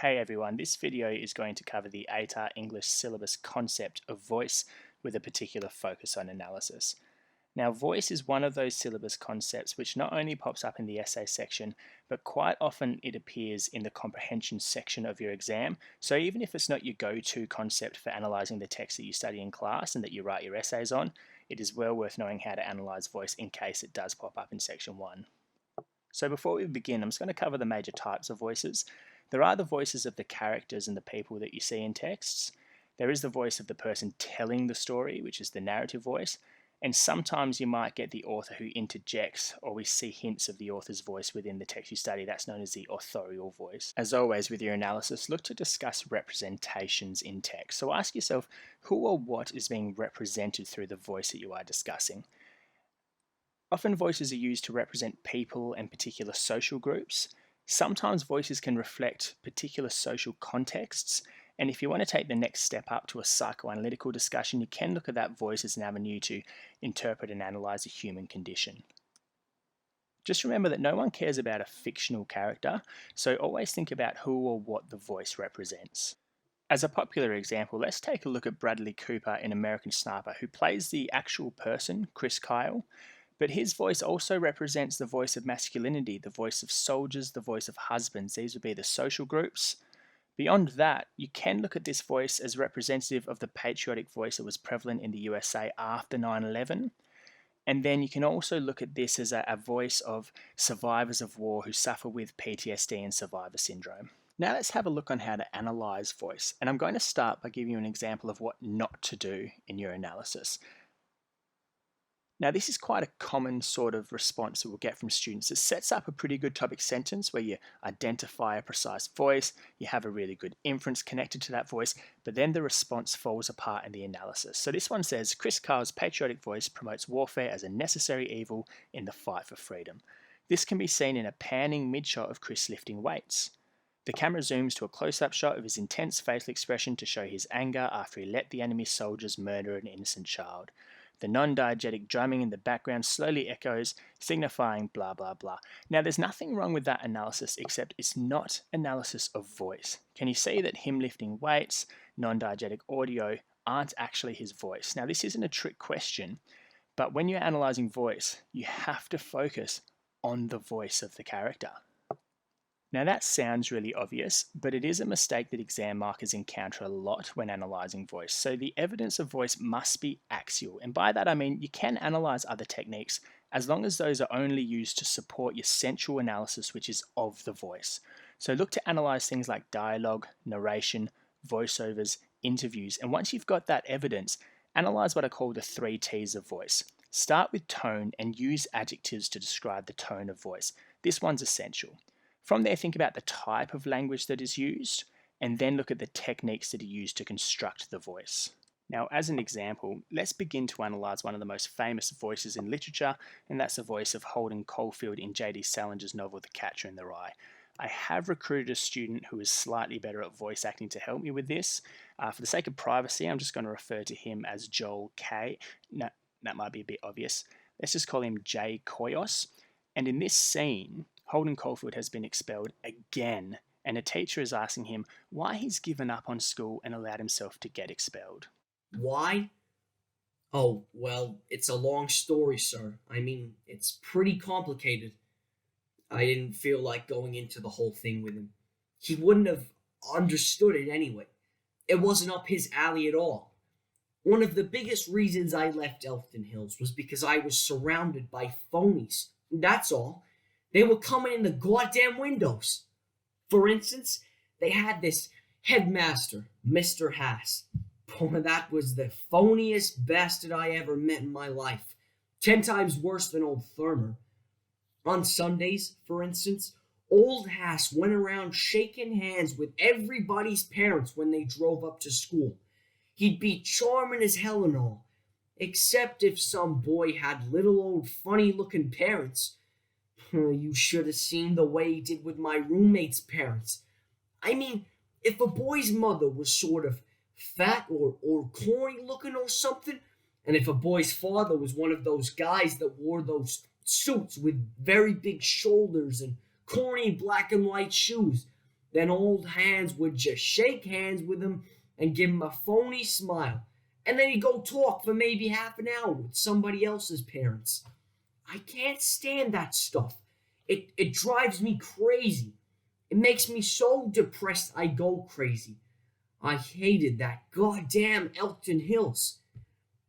Hey everyone, this video is going to cover the ATAR English syllabus concept of voice with a particular focus on analysis. Now, voice is one of those syllabus concepts which not only pops up in the essay section, but quite often it appears in the comprehension section of your exam. So even if it's not your go-to concept for analysing the text that you study in class and that you write your essays on, it is well worth knowing how to analyse voice in case it does pop up in section 1. So before we begin, I'm just going to cover the major types of voices. There are the voices of the characters and the people that you see in texts. There is the voice of the person telling the story, which is the narrative voice. And sometimes you might get the author who interjects, or we see hints of the author's voice within the text you study. That's known as the authorial voice. As always, with your analysis, look to discuss representations in text. So ask yourself, who or what is being represented through the voice that you are discussing? Often voices are used to represent people and particular social groups. Sometimes voices can reflect particular social contexts, and if you want to take the next step up to a psychoanalytical discussion, you can look at that voice as an avenue to interpret and analyse a human condition. Just remember that no one cares about a fictional character, so always think about who or what the voice represents. As a popular example, let's take a look at Bradley Cooper in American Sniper, who plays the actual person, Chris Kyle. But his voice also represents the voice of masculinity, the voice of soldiers, the voice of husbands. These would be the social groups. Beyond that, you can look at this voice as representative of the patriotic voice that was prevalent in the USA after 9/11. And then you can also look at this as a voice of survivors of war who suffer with PTSD and survivor syndrome. Now let's have a look on how to analyse voice. And I'm going to start by giving you an example of what not to do in your analysis. Now, this is quite a common sort of response that we'll get from students. It sets up a pretty good topic sentence where you identify a precise voice, you have a really good inference connected to that voice, but then the response falls apart in the analysis. So this one says, Chris Kyle's patriotic voice promotes warfare as a necessary evil in the fight for freedom. This can be seen in a panning mid-shot of Chris lifting weights. The camera zooms to a close-up shot of his intense facial expression to show his anger after he let the enemy soldiers murder an innocent child. The non-diegetic drumming in the background slowly echoes, signifying blah, blah, blah. Now, there's nothing wrong with that analysis, except it's not analysis of voice. Can you see that him lifting weights, non-diegetic audio, aren't actually his voice? Now, this isn't a trick question, but when you're analysing voice, you have to focus on the voice of the character. Now that sounds really obvious, but it is a mistake that exam markers encounter a lot when analysing voice. So the evidence of voice must be axial, and by that I mean you can analyse other techniques as long as those are only used to support your central analysis, which is of the voice. So look to analyse things like dialogue, narration, voiceovers, interviews, and once you've got that evidence, analyse what I call the 3 T's of voice. Start with tone and use adjectives to describe the tone of voice. This one's essential. From there, think about the type of language that is used, and then look at the techniques that are used to construct the voice. Now, as an example, let's begin to analyse one of the most famous voices in literature, and that's the voice of Holden Caulfield in J.D. Salinger's novel The Catcher in the Rye. I have recruited a student who is slightly better at voice acting to help me with this. For the sake of privacy, I'm just going to refer to him as Joel K. No, that might be a bit obvious. Let's just call him J. Koyos. And in this scene, Holden Caulfield has been expelled again, and a teacher is asking him why he's given up on school and allowed himself to get expelled. Why? Oh, well, it's a long story, sir. I mean, it's pretty complicated. I didn't feel like going into the whole thing with him. He wouldn't have understood it anyway. It wasn't up his alley at all. One of the biggest reasons I left Elfton Hills was because I was surrounded by phonies. That's all. They were coming in the goddamn windows. For instance, they had this headmaster, Mr. Haas. Boy, that was the phoniest bastard I ever met in my life. 10 times worse than old Thurmer. On Sundays, for instance, old Haas went around shaking hands with everybody's parents when they drove up to school. He'd be charming as hell and all, except if some boy had little old funny-looking parents. You should have seen the way he did with my roommate's parents. I mean, if a boy's mother was sort of fat or corny looking or something, and if a boy's father was one of those guys that wore those suits with very big shoulders and corny black and white shoes, Then old hands would just shake hands with him and give him a phony smile. And then he'd go talk for maybe half an hour with somebody else's parents. I can't stand that stuff. It drives me crazy. It makes me so depressed I go crazy. I hated that goddamn Elkton Hills.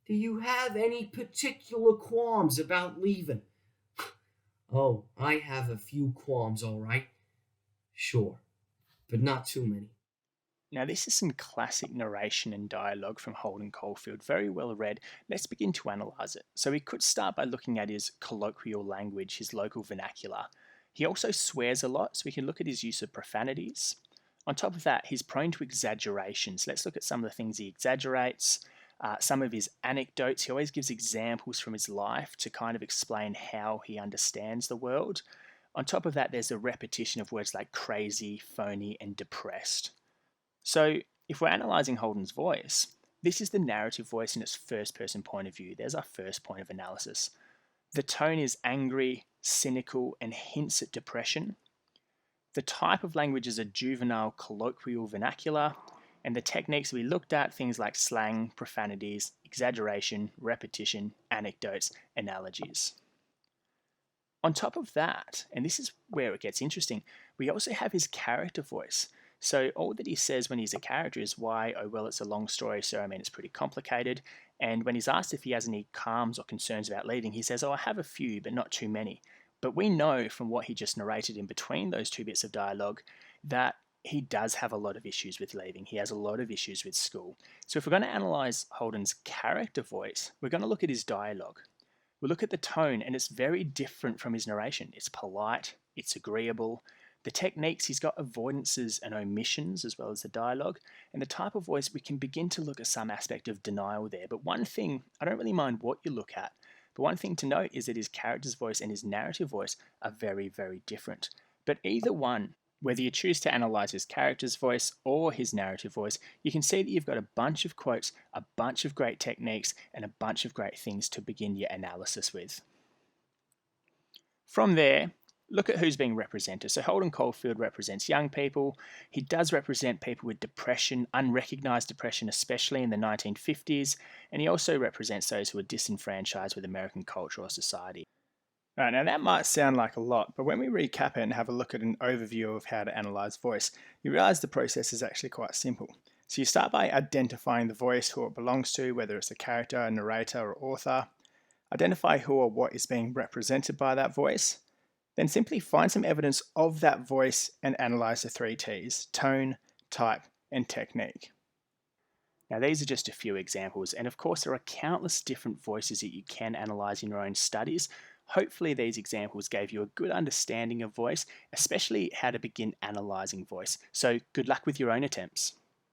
Do you have any particular qualms about leaving? Oh, I have a few qualms, all right. Sure, but not too many. Now, this is some classic narration and dialogue from Holden Caulfield, very well read. Let's begin to analyse it. So, we could start by looking at his colloquial language, his local vernacular. He also swears a lot, so we can look at his use of profanities. On top of that, he's prone to exaggerations. Let's look at some of the things he exaggerates. Some of his anecdotes. He always gives examples from his life to kind of explain how he understands the world. On top of that, there's a repetition of words like crazy, phony, and depressed. So, if we're analysing Holden's voice, this is the narrative voice in its first person point of view. There's our first point of analysis. The tone is angry, cynical, and hints at depression. The type of language is a juvenile colloquial vernacular, and the techniques we looked at, things like slang, profanities, exaggeration, repetition, anecdotes, analogies. On top of that, and this is where it gets interesting, we also have his character voice. So all that he says when he's a character is why, oh well, it's a long story, so I mean it's pretty complicated. And when he's asked if he has any qualms or concerns about leaving, he says, oh, I have a few, but not too many. But we know from what he just narrated in between those two bits of dialogue that he does have a lot of issues with leaving. He has a lot of issues with school. So if we're going to analyse Holden's character voice, we're going to look at his dialogue. We'll look at the tone, and it's very different from his narration. It's polite, it's agreeable. The techniques, he's got avoidances and omissions as well as the dialogue. And the type of voice, we can begin to look at some aspect of denial there. But one thing, I don't really mind what you look at, but one thing to note is that his character's voice and his narrative voice are very, very different. But either one, whether you choose to analyse his character's voice or his narrative voice, you can see that you've got a bunch of quotes, a bunch of great techniques, and a bunch of great things to begin your analysis with. From there, look at who's being represented. So Holden Caulfield represents young people. He does represent people with depression, unrecognised depression, especially in the 1950s. And he also represents those who are disenfranchised with American culture or society. All right, now that might sound like a lot, but when we recap it and have a look at an overview of how to analyse voice, you realise the process is actually quite simple. So you start by identifying the voice, who it belongs to, whether it's a character, a narrator, or author. Identify who or what is being represented by that voice. Then simply find some evidence of that voice and analyse the 3 T's: tone, type, and technique. Now these are just a few examples, and of course there are countless different voices that you can analyse in your own studies. Hopefully these examples gave you a good understanding of voice, especially how to begin analysing voice. So good luck with your own attempts.